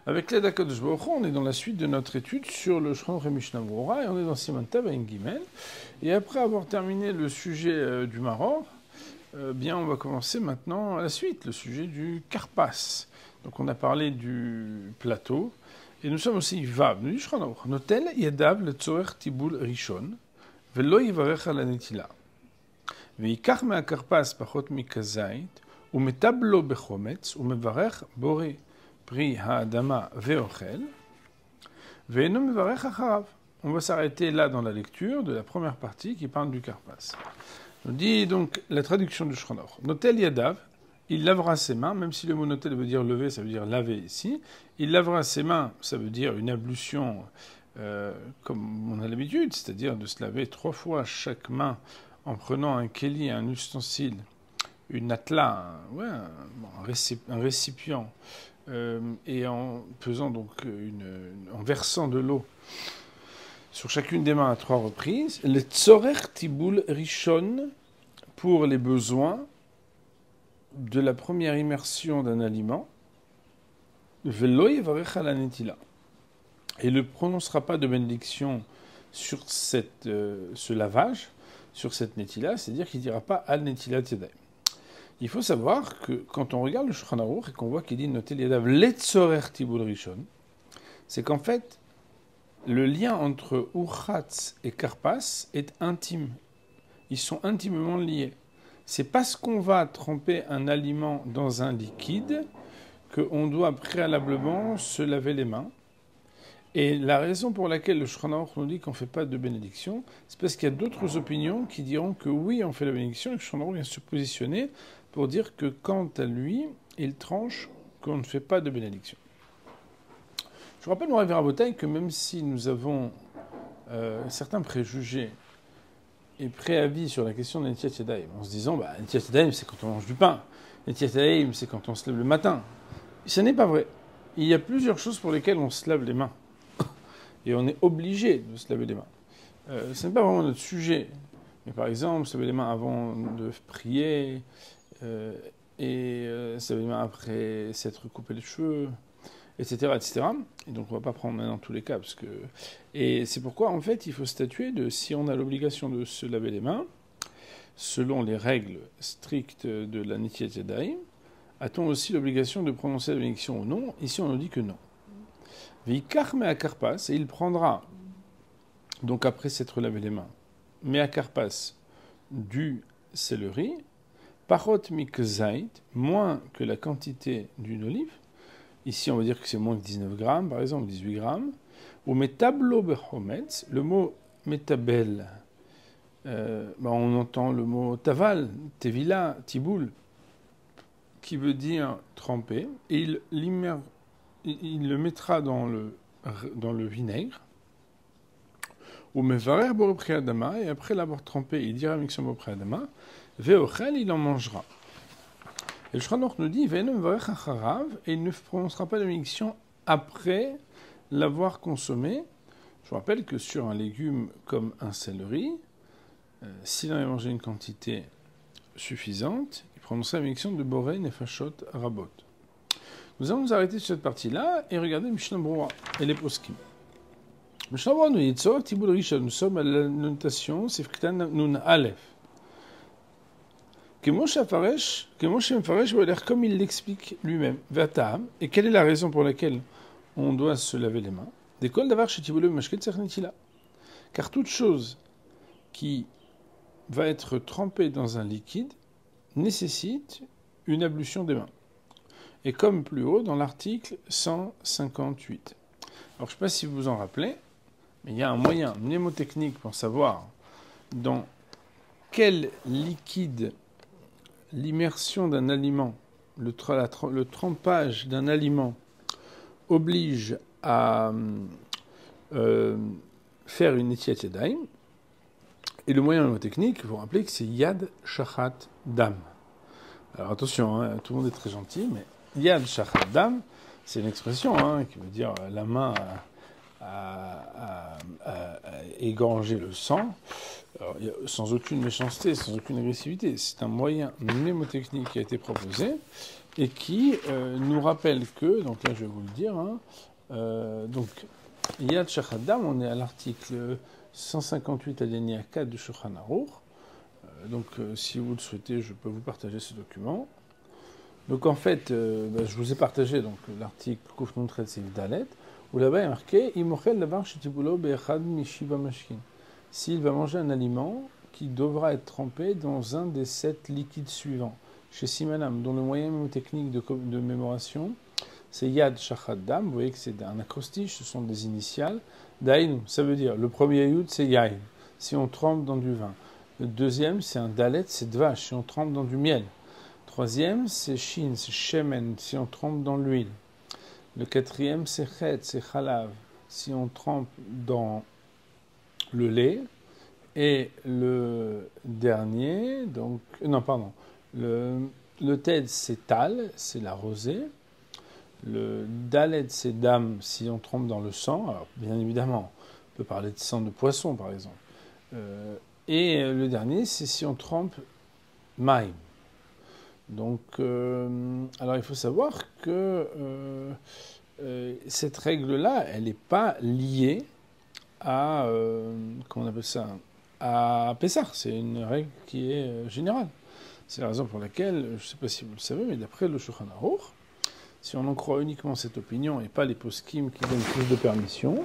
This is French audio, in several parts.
Avec l'aide d'Akadosh Baruch Hu, on est dans la suite de notre étude sur le Shulchan Aruch Mishnah Berurah et on est dans Siman Tav Ayin Gimel. Et après avoir terminé le sujet du Maror, bien on va commencer maintenant la suite, le sujet du Karpas. Donc on a parlé du plateau et nous sommes aussi Vav. Nous dit Shulchan Aruch Notel yadav letzorech tibul rishon velo yivarech al hanetila veikach me'akarpas pachot mikazait umetablo bechometz umevarech boré Pri ha'adama ve'ochel, ve'eno mevarech acharav. On va s'arrêter là dans la lecture de la première partie qui parle du Karpas. On dit donc la traduction du Shulchan Aruch. Notel yadav, il lavera ses mains, même si le mot notel veut dire lever, ça veut dire laver ici. Il lavera ses mains, ça veut dire une ablution comme on a l'habitude, c'est-à-dire de se laver 3 fois chaque main en prenant un keli, un ustensile, une atla, un récipient, et en faisant donc en versant de l'eau sur chacune des mains à 3 reprises, le tzorech tibul rishon pour les besoins de la première immersion d'un aliment, velo yivarech al hanetila, et ne prononcera pas de bénédiction sur ce lavage, sur cette netila, c'est-à-dire qu'il ne dira pas al netilat yadayim. Il faut savoir que quand on regarde le Shulchan Aruch et qu'on voit qu'il dit noter yadav letzorech tibul rishon, c'est qu'en fait, le lien entre urchatz et karpas est intime. Ils sont intimement liés. C'est parce qu'on va tremper un aliment dans un liquide qu'on doit préalablement se laver les mains. Et la raison pour laquelle le Shulchan Aruch nous dit qu'on ne fait pas de bénédiction, c'est parce qu'il y a d'autres opinions qui diront que oui, on fait la bénédiction, et le Shulchan Aruch vient se positionner pour dire que quant à lui, il tranche qu'on ne fait pas de bénédiction. Je rappelle, Morav Rabotai, que même si nous avons certains préjugés et préavis sur la question de Netilat Yadayim, en se disant, Netilat Yadayim, c'est quand on mange du pain, Netilat Yadayim, c'est quand on se lève le matin. Ce n'est pas vrai. Il y a plusieurs choses pour lesquelles on se lave les mains. Et on est obligé de se laver les mains. Ce n'est pas vraiment notre sujet. Mais par exemple, se laver les mains avant de prier, se laver les mains après s'être coupé les cheveux, etc., etc. Et donc on ne va pas prendre dans tous les cas. Et c'est pourquoi, en fait, il faut statuer de si on a l'obligation de se laver les mains, selon les règles strictes de la Netilat Yadayim, a-t-on aussi l'obligation de prononcer la bénédiction ou non? Ici, on nous dit que non. Veikach me'akarpas, et il prendra, donc après s'être lavé les mains, me'akarpas du céleri, parot mikzait, moins que la quantité d'une olive. Ici, on va dire que c'est moins que 19 grammes, par exemple, 18 grammes. Ou metablo bechometz, le mot metabel, on entend le mot taval, tevila, tiboul, qui veut dire tremper, et il le mettra dans le vinaigre, ou mevarer boré pri adama, et après l'avoir trempé, il dira mixon boré pri adama, ve'ochel, il en mangera. Et le Shulchan Aruch nous dit, ve'eno mevarech acharav, et il ne prononcera pas de bénédiction après l'avoir consommé. Je vous rappelle que sur un légume comme un céleri, s'il en avait mangé une quantité suffisante, il prononcerait la bénédiction de boré nefashot rabot. Nous allons nous arrêter sur cette partie-là et regarder Mishnah Berurah et les poskim. Mishnah Berurah nous dit Tzorech tibul rishon. Nous sommes à la notation Sif Katan Nun Aleph. Kemoshe Mefaresh va dire comme il l'explique lui-même. V'atam. Et quelle est la raison pour laquelle on doit se laver les mains? Dekol davar shetibule mashket tzarich netila. Car toute chose qui va être trempée dans un liquide nécessite une ablution des mains. Et comme plus haut dans l'article 158. Alors je ne sais pas si vous vous en rappelez, mais il y a un moyen mnémotechnique pour savoir dans quel liquide l'immersion d'un aliment, le trempage d'un aliment oblige à faire une netilat yadayim. Et le moyen mnémotechnique, il faut rappeler que c'est yad shachat dam. Alors attention, tout le monde est très gentil, mais Yad shachat dam, c'est une expression qui veut dire la main à égorger le sang, alors, sans aucune méchanceté, sans aucune agressivité. C'est un moyen mnémotechnique qui a été proposé et qui nous rappelle que, donc là je vais vous le dire, hein, donc Yad Shachadam, on est à l'article 158 alinéa 4 du Shulchan Aruch. Donc si vous le souhaitez, je peux vous partager ce document. Donc en fait, je vous ai partagé donc l'article Kuf Nun Tret Seif Dalet, où là-bas il est marqué Imochel Davar Shetibulo Be'echad Mishiva Mashkin. S'il va manger un aliment qui devra être trempé dans un des 7 liquides suivants. Chez Simanam, dont le moyen technique de mémoration, c'est Yad Shachad Dam. Vous voyez que c'est un acrostiche, ce sont des initiales. Daïn, ça veut dire, le premier Yud, c'est Yain, si on trempe dans du vin. Le deuxième, c'est un Dalet, c'est Dvash, si on trempe dans du miel. Troisième, c'est Shin, c'est Shemen, si on trempe dans l'huile. Le quatrième, c'est Chet, c'est Chalav, si on trempe dans le lait. Et le dernier, donc, non, pardon, le Ted, c'est Tal, c'est la rosée. Le Dalet, c'est Dam, si on trempe dans le sang. Alors, bien évidemment, on peut parler de sang de poisson, par exemple. Et le dernier, c'est si on trempe Maïm. Donc, alors il faut savoir que cette règle-là, elle n'est pas liée à, comment on appelle ça, à Pessah. C'est une règle qui est générale. C'est la raison pour laquelle, je ne sais pas si vous le savez, mais d'après le Shulchan Aruch, si on en croit uniquement cette opinion et pas les poskim qui donnent plus de permission,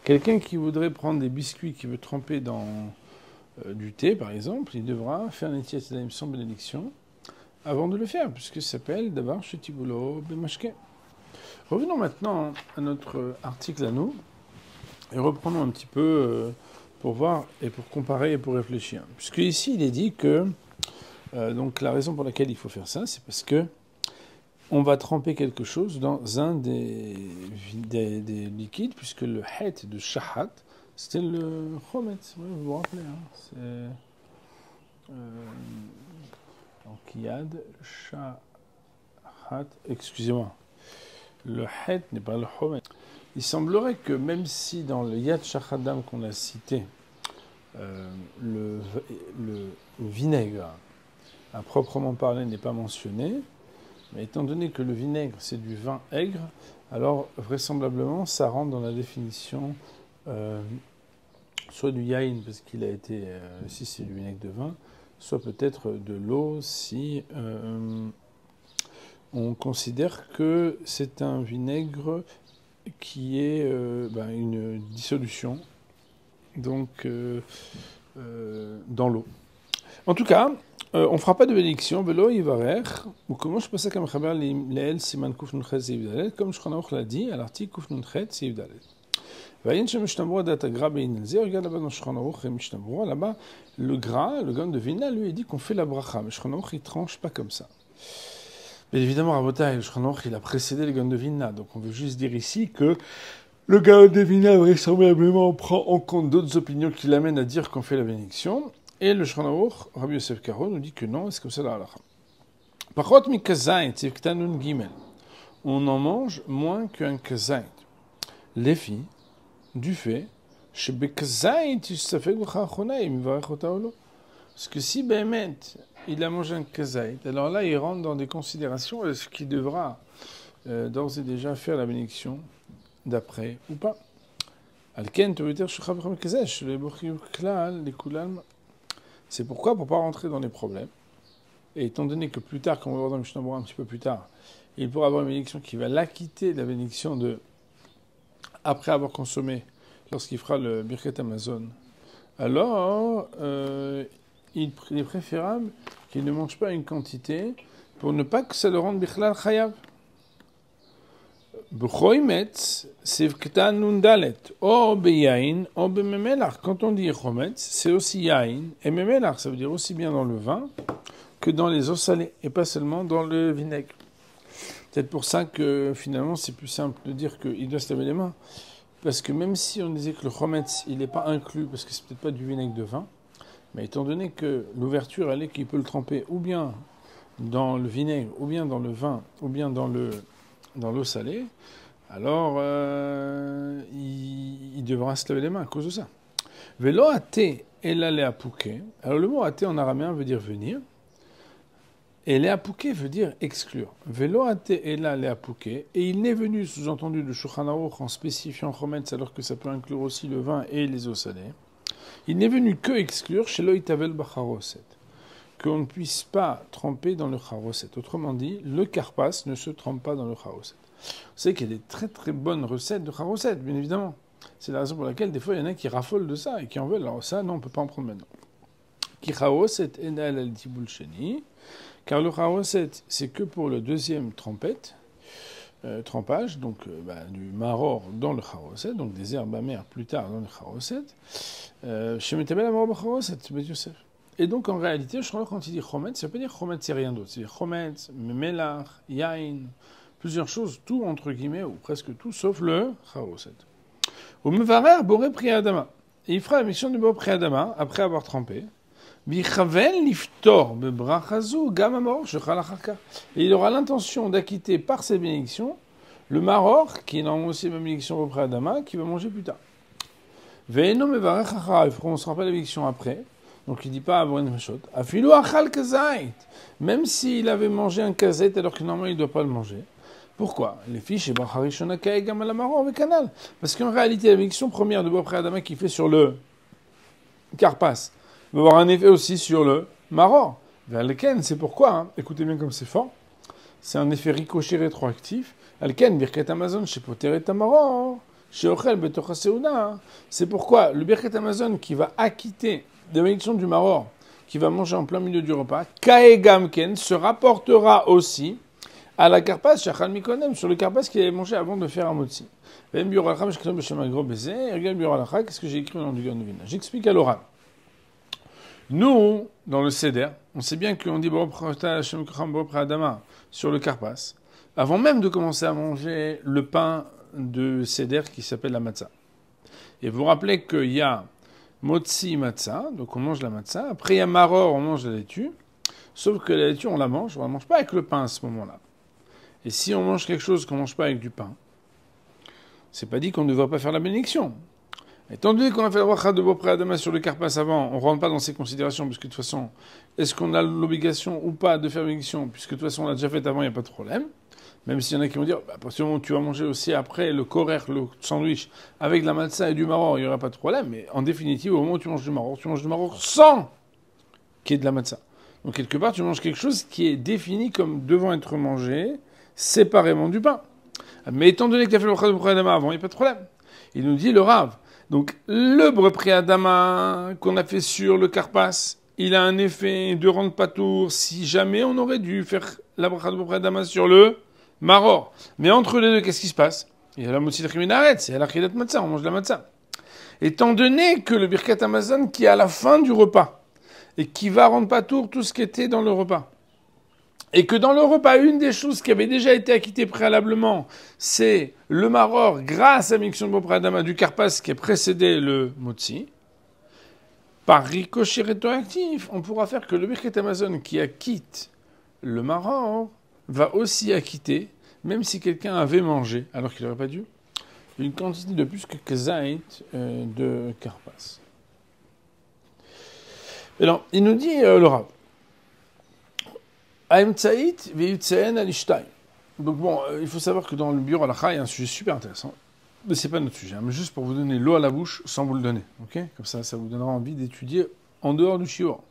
quelqu'un qui voudrait prendre des biscuits, qui veut tremper dans du thé, par exemple, il devra faire un Netilat Yadayim sans bénédiction avant de le faire, puisque ça s'appelle Davar Shetibulo Bemashke. Revenons maintenant à notre article à nous, et reprenons un petit peu pour voir, et pour comparer, et pour réfléchir. Puisque ici, il est dit que, donc la raison pour laquelle il faut faire ça, c'est parce que on va tremper quelque chose dans un des liquides, puisque le het de shahat, c'était le chometz. Vous vous rappelez, hein, c'est donc yad shahat. Excusez-moi, le het n'est pas le chometz. Il semblerait que même si dans le yad shachadam qu'on a cité, le vinaigre à proprement parler n'est pas mentionné. Mais étant donné que le vinaigre, c'est du vin aigre, alors vraisemblablement, ça rentre dans la définition soit du yaïn, parce qu'il a été, si c'est du vinaigre de vin, soit peut-être de l'eau, si on considère que c'est un vinaigre qui est une dissolution, donc dans l'eau. En tout cas, on ne fera pas de bénédiction, velo yivarer, ou comment je passe comme Chaber Leel Siman Kuf Nun Chet Seif Dalet, comme Shulchan Aruch l'a dit à l'article Kuf Nun Chet Seif Dalet. Vayin Shem Mishnah Berurah Dat Agra Bein Elzeh, regarde là-bas dans Shulchan Aruch et Mishnah Berurah, là-bas, le gras, le gaon de Vina, lui, il dit qu'on fait la bracha, mais Shulchan Aruch, il tranche pas comme ça. Mais évidemment, Rabotai, le Shulchan Aruch, il a précédé le gaon de Vina, donc on veut juste dire ici que le gaon de Vina, vraisemblablement, prend en compte d'autres opinions qui l'amènent à dire qu'on fait la bénédiction. Et le Shulchan Aruch, Rabbi Yosef Karo, nous dit que non, c'est comme ça la halakha. Pachot mi kazayin, tzif ktanun gimel. On en mange moins qu'un kazayin. Les filles, du fait, shebe kazayin tishsafek v'chachonai, mivarech ota olo. Parce que si Béhémet, il a mangé un kazayin, alors là, il rentre dans des considérations, est-ce qu'il devra d'ores et déjà faire la bénédiction d'après ou pas. Alken, teveter shukha b'cham kazayin, le bochiv klal, les kulam. C'est pourquoi, pour ne pas rentrer dans les problèmes, et étant donné que plus tard, comme on va voir dans le Mishnah Berurah un petit peu plus tard, il pourra avoir une bénédiction qui va l'acquitter de la bénédiction de après avoir consommé, lorsqu'il fera le Birkat Amazon, alors il est préférable qu'il ne mange pas une quantité pour ne pas que ça le rende Bichlal Chayav. B'chometz, c'est k'tan nun dalet, o beyain, o bememelach. Quand on dit chometz, c'est aussi yain et memelach, ça veut dire aussi bien dans le vin que dans les eaux salées, et pas seulement dans le vinaigre. Peut-être pour ça que finalement c'est plus simple de dire qu'il doit se laver les mains, parce que même si on disait que le chometz, il n'est pas inclus, parce que c'est peut-être pas du vinaigre de vin, mais étant donné que l'ouverture, elle est qu'il peut le tremper ou bien dans le vinaigre, ou bien dans le vin, ou bien dans l'eau salée, alors il devra se laver les mains à cause de ça. Velo até elalé apouké. Alors le mot até en araméen veut dire venir. Et léapouké veut dire exclure. Veloate est là léapouké. Et il n'est venu, sous-entendu, de Shulchan Aruch en spécifiant chometz, alors que ça peut inclure aussi le vin et les eaux salées. Il n'est venu que exclure chez l'oitavel bacharoset, qu'on ne puisse pas tremper dans le charoset. Autrement dit, le karpas ne se trempe pas dans le charoset. Vous savez qu'il y a des très très bonnes recettes de charoset, bien évidemment. C'est la raison pour laquelle des fois il y en a qui raffolent de ça et qui en veulent. Alors ça, non, on ne peut pas en prendre maintenant. Ki charoset enal al tibul sheni. Car le charoset, c'est que pour le deuxième trempage, donc du maror dans le charoset, donc des herbes amères plus tard dans le charoset. Chez Metabel Amor Bacharoset, Bet Yosef. Et donc en réalité, je crois quand il dit chometz, ça veut pas dire chometz, c'est rien d'autre. C'est chometz, melach, yain, plusieurs choses, tout entre guillemets, ou presque tout, sauf le charoset. Au mevarer, boré priadama. Et il fera la mission de boré priadama, après avoir trempé. Et il aura l'intention d'acquitter par ses bénédictions le maror, qui est normalement aussi ma bénédiction auprès d'Adama, qui va manger plus tard. On ne sera pas la bénédiction après, donc il ne dit pas avoir une machot. Même s'il avait mangé un kazet alors que normalement il ne doit pas le manger. Pourquoi? Les fiches et Bacharishona Kaegam à la maror avec canal. Parce qu'en réalité, la bénédiction première de Bopré Adama qui fait sur le karpas va avoir un effet aussi sur le maror. Alken, c'est pourquoi, écoutez bien comme c'est fort, c'est un effet ricochet rétroactif. Alken, Birket Amazon, chez Poteret Maror, chez Ochel, Betocha Seuna. C'est pourquoi le Birket Amazon qui va acquitter la bénédiction du maror, qui va manger en plein milieu du repas, Kaegamken se rapportera aussi à la karpas, Shachal Mikonem, sur le karpas qu'il avait mangé avant de faire un motzi. Qu'est-ce que j'ai écrit dans le Gandovina? J'explique à l'oral. Nous, dans le Seder, on sait bien qu'on dit Adama sur le karpas, avant même de commencer à manger le pain de Seder qui s'appelle la matzah. Et vous vous rappelez qu'il y a motzi matzah, donc on mange la matzah. Après il y a maror, on mange la laitue. Sauf que la laitue, on la mange pas avec le pain à ce moment-là. Et si on mange quelque chose qu'on mange pas avec du pain, c'est pas dit qu'on ne devrait pas faire la bénédiction. Étant donné qu'on a fait la bracha de Bopré Adama sur le karpas avant, on ne rentre pas dans ces considérations, puisque de toute façon, est-ce qu'on a l'obligation ou pas de faire la bénédiction, puisque de toute façon on l'a déjà fait avant, il n'y a pas de problème. Même s'il y en a qui vont dire, à partir du moment où tu vas manger aussi après le korer, le sandwich, avec de la matzah et du maror, il n'y aura pas de problème. Mais en définitive, au moment où tu manges du maror sans qu'il y ait de la matzah. Donc quelque part, tu manges quelque chose qui est défini comme devant être mangé séparément du pain. Mais étant donné que tu as fait le bracha de Bopré Adama avant, il n'y a pas de problème. Il nous dit le Rav. Donc, le Bopré Adama qu'on a fait sur le karpas, il a un effet de rendre patour si jamais on aurait dû faire la bracha de Bopré Adama sur le maror. Mais entre les deux, qu'est-ce qui se passe? Il y a la motzi de Chiminaret, c'est la chidat matzah, on mange la matzah. Étant donné que le Birkat Amazon qui est à la fin du repas et qui va rendre patour tout ce qui était dans le repas, et que dans le repas, une des choses qui avait déjà été acquittée préalablement, c'est le maror grâce à Miction de Bopré Adama du karpas qui a précédé le motzi. Par ricochet rétroactif, on pourra faire que le Birket Amazon qui acquitte le maror va aussi acquitter, même si quelqu'un avait mangé, alors qu'il n'aurait pas dû, une quantité de plus que Kazaït de karpas. Alors, il nous dit le Rav. Donc bon, il faut savoir que dans le Biur Halacha, il y a un sujet super intéressant. Mais c'est pas notre sujet, mais juste pour vous donner l'eau à la bouche sans vous le donner. Ok? Comme ça vous donnera envie d'étudier en dehors du shiur.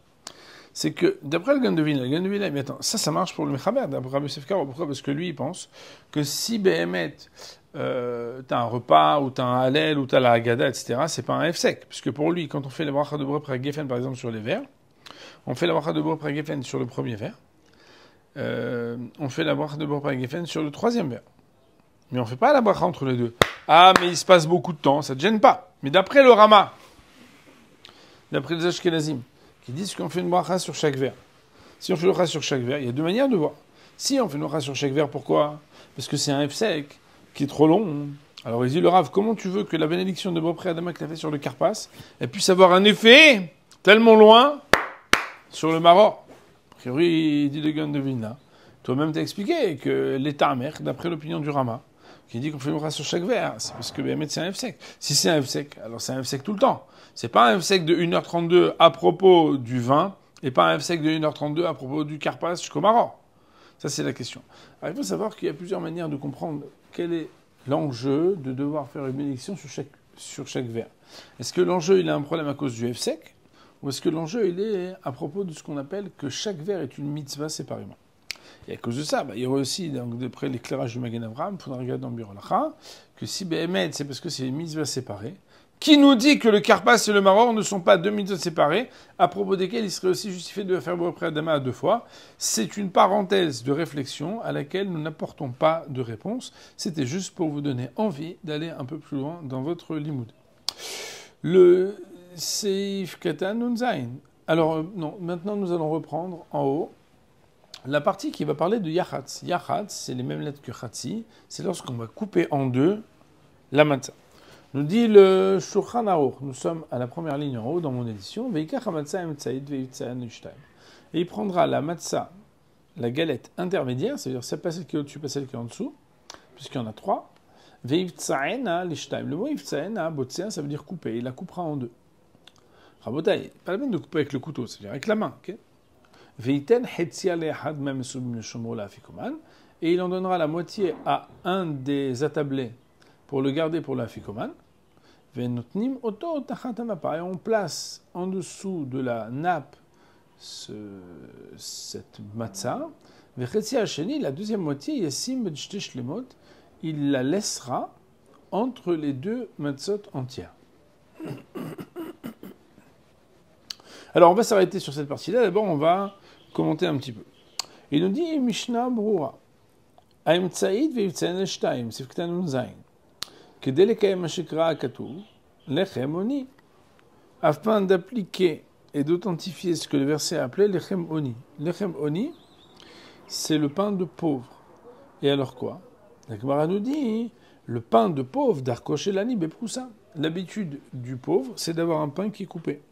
C'est que, d'après le Gandovina, mais attends, ça marche pour le Mechaber, d'après Rabbi Yosef Karo. Pourquoi? Parce que lui, il pense que si Behemet, t'as un repas, ou t'as un halel, ou t'as la Haggadah, etc., c'est pas un F-sec. Puisque pour lui, quand on fait les bracha de Bopré Geffen, par exemple, sur les verres, on fait la bracha de Bopré Geffen sur le premier verre, on fait la bracha de Bopré Geffen sur le troisième verre. Mais on ne fait pas la bracha entre les deux. Ah, mais il se passe beaucoup de temps, ça ne te gêne pas. Mais d'après le Rama, d'après les Ashkenazim, qui disent qu'on fait une bracha sur chaque verre. Si on fait une bracha sur chaque verre, il y a deux manières de voir. Si on fait une bracha sur chaque verre, pourquoi? Parce que c'est un F-sec qui est trop long. Alors il dit le Rav, comment tu veux que la bénédiction de Bopré Adama que tu as fait sur le karpas, elle puisse avoir un effet tellement loin sur le maror? A priori, il dit le Gandovina. Toi-même t'as expliqué que l'état amer, d'après l'opinion du Rama, qui dit qu'on fait une bracha sur chaque verre, c'est parce que Béhémet c'est un F-sec. Si c'est un F-sec, alors c'est un F-sec tout le temps. C'est pas un F-sec de 1h32 à propos du vin Et pas un F-sec de 1h32 à propos du Karpas jusqu'au Maror. Ça, c'est la question. Alors, il faut savoir qu'il y a plusieurs manières de comprendre quel est l'enjeu de devoir faire une bénédiction sur chaque verre. Est-ce que l'enjeu, il a un problème à cause du F-sec, ou est-ce que l'enjeu, il est à propos de ce qu'on appelle que chaque verre est une mitzvah séparément? Et à cause de ça, il y aurait aussi, d'après l'éclairage du Magen Avraham, il faudra regarder dans Biur Halacha, que si Behemet, c'est parce que c'est une mitzvah séparée, qui nous dit que le Karpas et le Maror ne sont pas deux mitzvot séparés, à propos desquels il serait aussi justifié de faire Boré Adama à 2 fois. C'est une parenthèse de réflexion à laquelle nous n'apportons pas de réponse. C'était juste pour vous donner envie d'aller un peu plus loin dans votre limoud. Le Seif Katan Nunzain. Alors, non, maintenant nous allons reprendre en haut la partie qui va parler de Yachatz. Yachatz, c'est les mêmes lettres que Chatzi. C'est lorsqu'on va couper en deux la matzah. Nous dit le Shulchan Aruch, nous sommes à la première ligne en haut dans mon édition, et il prendra la matzah, la galette intermédiaire, c'est-à-dire pas celle qui est au-dessus, pas celle qui est en dessous, puisqu'il y en a 3, le mot Ivtsaena, botsea, ça veut dire couper, il la coupera en deux. Rabotai, pas la peine de couper avec le couteau, c'est-à-dire avec la main, ok? Et il en donnera la moitié à un des attablés pour le garder pour l'afikoman. Et on place en dessous de la nappe cette matzah. La deuxième moitié, il la laissera entre les deux matzot entières. Alors on va s'arrêter sur cette partie-là. D'abord, on va commenter un petit peu. Il nous dit Mishnah Brura. Afin d'appliquer et d'authentifier ce que le verset appelait lechem oni. Lechem oni, c'est le pain de pauvre. Et alors quoi? La Gemara nous dit le pain de pauvre d'arkoshelani beproussa. L'habitude du pauvre, c'est d'avoir un pain qui est coupé.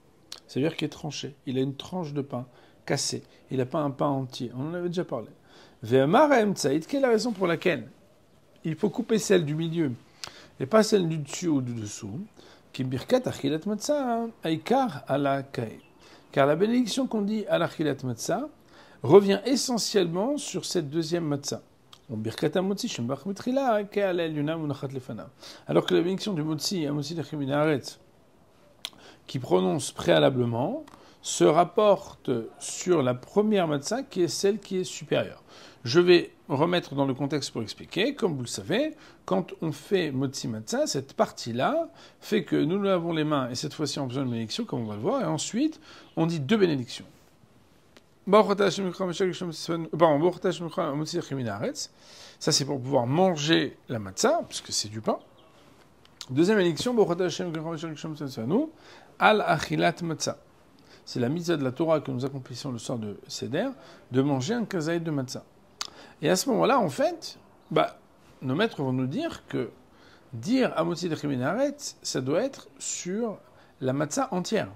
C'est-à-dire qui est tranché. Il a une tranche de pain cassée. Il n'a pas un pain entier. On en avait déjà parlé. Ve'amar ha'emtsaït, quelle est la raison pour laquelle il faut couper celle du milieu et pas celle du dessus ou du dessous? Ki birkat achilat matzah aikar ala kai. Car la bénédiction qu'on dit à l'achilat matzah revient essentiellement sur cette deuxième matzah. Alors que la bénédiction du motzi, amotzi lechem min haaretz, qui prononce préalablement, se rapporte sur la première matzah qui est celle qui est supérieure. Je vais remettre dans le contexte pour expliquer. Comme vous le savez, quand on fait motzi matzah, cette partie-là fait que nous lavons les mains et cette fois-ci on a besoin de bénédiction, comme on va le voir, et ensuite on dit 2 bénédictions. Ça c'est pour pouvoir manger la matzah, puisque c'est du pain. Deuxième bénédiction, al achilat matzah. C'est la mitzvah de la Torah que nous accomplissons le soir de Seder, de manger un kazaït de matzah. Et à ce moment-là, en fait, nos maîtres vont nous dire que dire amotzi lechem min haaretz, ça doit être sur la matzah entière.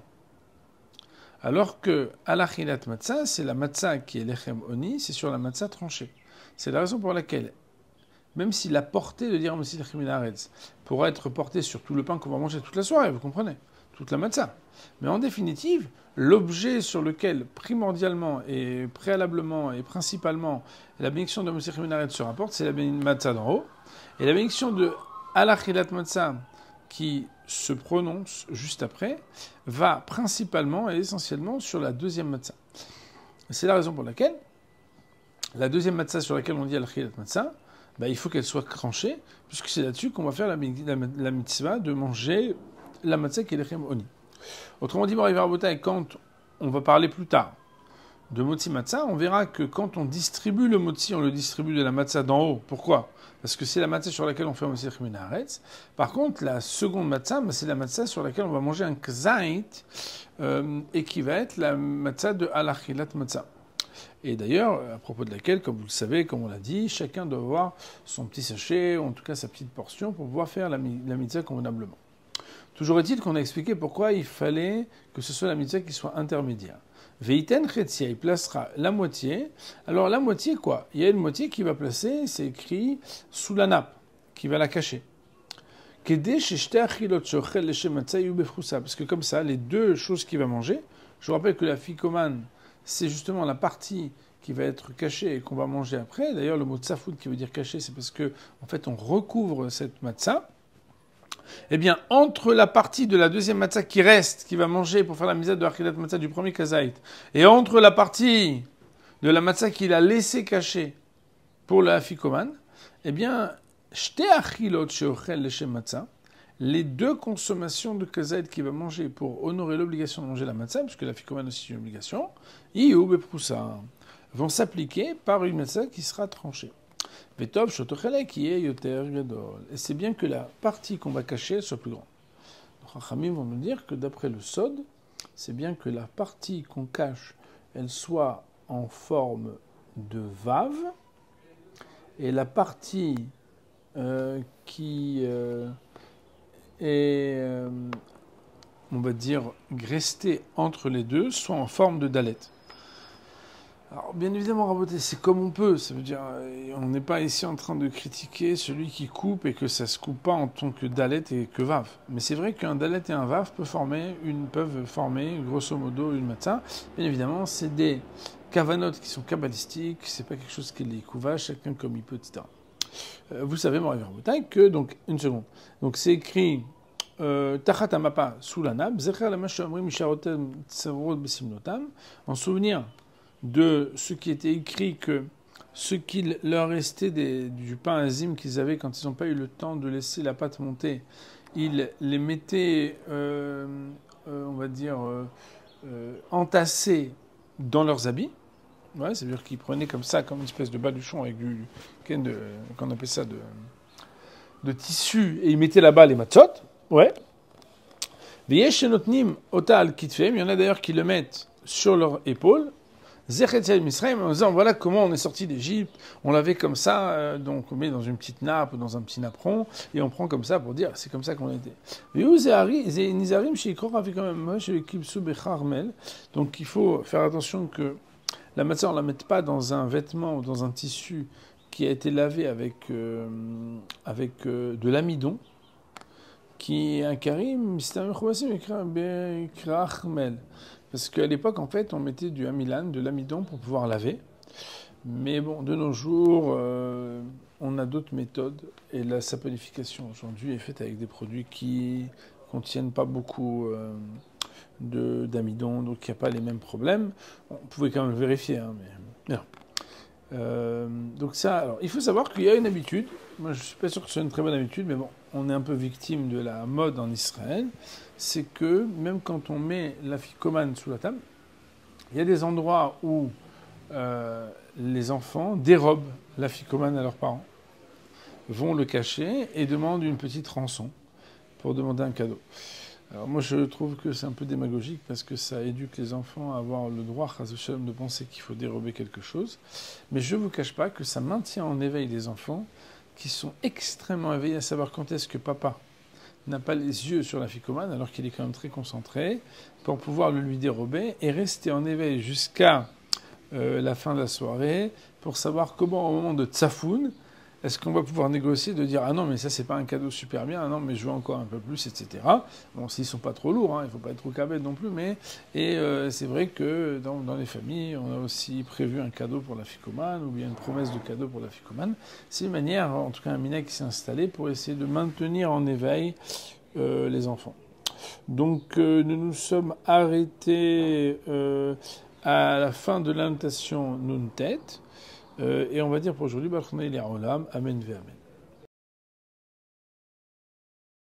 Alors que alachilat matzah, c'est la matzah qui est lechem oni, c'est sur la matzah tranchée. C'est la raison pour laquelle, même si la portée de dire amotzi lechem min haaretz pourra être portée sur tout le pain qu'on va manger toute la soirée, vous comprenez, toute la matzah. Mais en définitive, l'objet sur lequel primordialement et préalablement et principalement la bénédiction de amotzi lechem min haaretz se rapporte, c'est la matzah d'en haut. Et la bénédiction de alachilat matzah qui se prononce juste après, va principalement et essentiellement sur la deuxième matzah. C'est la raison pour laquelle la deuxième matzah sur laquelle on dit al-khilat matzah, il faut qu'elle soit tranchée, puisque c'est là-dessus qu'on va faire la mitzvah de manger la matzah qui est lechem oni. Autrement dit, quand on va parler plus tard de motzi matzah, on verra que quand on distribue le motzi, on le distribue de la matzah d'en haut. Pourquoi? Parce que c'est la matzah sur laquelle on fait un motzi lechem min haaretz. Par contre, la seconde matzah, c'est la matzah sur laquelle on va manger un kzaït, et qui va être la matzah de alachilat matzah. Et d'ailleurs, à propos de laquelle, comme vous le savez, comme on l'a dit, chacun doit avoir son petit sachet, ou en tout cas sa petite portion, pour pouvoir faire la mitzvah convenablement. Toujours est-il qu'on a expliqué pourquoi il fallait que ce soit la mitzvah qui soit intermédiaire. Veiten chetzia, il placera la moitié. Alors la moitié quoi? Il y a une moitié qui va placer, c'est écrit, sous la nappe, qui va la cacher. Parce que comme ça, les deux choses qu'il va manger, je vous rappelle que la ficomane, c'est justement la partie qui va être cachée et qu'on va manger après. D'ailleurs, le mot tsafoun qui veut dire caché, c'est parce que en fait, on recouvre cette matzah. Eh bien, entre la partie de la deuxième matzah qui reste, qui va manger pour faire la misère de Achilat matzah du premier kazaït, et entre la partie de la matzah qu'il a laissé cachée pour le afikoman, eh bien, shte achilot sheochel leshem matzah, les deux consommations de kazaït qu'il va manger pour honorer l'obligation de manger la matzah, puisque l'afikoman aussi est une obligation, iou beproussa, vont s'appliquer par une matzah qui sera tranchée. Vetov shotochele qui est yoter gadol. Et c'est bien que la partie qu'on va cacher soit plus grande. Les Chachamim vont nous dire que d'après le Sod, c'est bien que la partie qu'on cache, elle soit en forme de vav, et la partie qui est, on va dire, restée entre les deux, soit en forme de dalet. Alors, bien évidemment, raboter, c'est comme on peut. Ça veut dire, on n'est pas ici en train de critiquer celui qui coupe et que ça se coupe pas en tant que dalet et que vav. Mais c'est vrai qu'un dalet et un vav peuvent former grosso modo une matzah. Bien évidemment, c'est des kavanotes qui sont kabbalistiques. C'est pas quelque chose qui les couva, chacun comme il peut, etc. Vous savez, mon raboter, que donc une seconde. Donc c'est écrit. Tachat amapa sous la nappe, zecher la mash omrim misharotem tsavrot besimnotam, en souvenir de ce qui était écrit, que ce qu'il leur restait du pain azim qu'ils avaient quand ils n'ont pas eu le temps de laisser la pâte monter, ils les mettaient, on va dire, entassés dans leurs habits. Ouais, c'est-à-dire qu'ils prenaient comme ça, comme une espèce de baluchon avec qu'on appelle ça de tissu, et ils mettaient là-bas les matzot. Ouais. Il y en a d'ailleurs qui le mettent sur leur épaule. Zechet Misraim, en disant voilà comment on est sorti d'Égypte, on l'avait comme ça, donc on met dans une petite nappe ou dans un petit napperon, et on prend comme ça pour dire c'est comme ça qu'on était. Donc il faut faire attention que la matzah on la mette pas dans un vêtement ou dans un tissu qui a été lavé avec de l'amidon, qui est un karim, c'est un parce qu'à l'époque, en fait, on mettait du amilan, de l'amidon pour pouvoir laver. Mais bon, de nos jours, on a d'autres méthodes. Et la saponification, aujourd'hui, est faite avec des produits qui contiennent pas beaucoup d'amidon, donc il n'y a pas les mêmes problèmes. On pouvait quand même vérifier, hein, mais non. Donc ça, alors, il faut savoir qu'il y a une habitude. Moi, je suis pas sûr que ce soit une très bonne habitude, mais bon, on est un peu victime de la mode en Israël. C'est que même quand on met l'afikoman sous la table, il y a des endroits où les enfants dérobent l'afikoman à leurs parents, vont le cacher et demandent une petite rançon pour demander un cadeau. Alors moi je trouve que c'est un peu démagogique parce que ça éduque les enfants à avoir le droit de penser qu'il faut dérober quelque chose. Mais je ne vous cache pas que ça maintient en éveil des enfants qui sont extrêmement éveillés à savoir quand est-ce que papa n'a pas les yeux sur l'afikoman alors qu'il est quand même très concentré pour pouvoir le lui dérober et rester en éveil jusqu'à la fin de la soirée pour savoir comment au moment de tsafoun, est-ce qu'on va pouvoir négocier de dire « Ah non, mais ça, c'est pas un cadeau super bien. Ah non, mais je veux encore un peu plus, etc. » Bon, s'ils sont pas trop lourds, hein, il faut pas être trop cabet non plus, mais... Et c'est vrai que dans les familles, on a aussi prévu un cadeau pour la ficomane, ou bien une promesse de cadeau pour la ficomane. C'est une manière, en tout cas un minag qui s'est installé pour essayer de maintenir en éveil les enfants. Donc, nous nous sommes arrêtés à la fin de l'annotation Nun Tet. Et on va dire pour aujourd'hui, Amen ve Amen.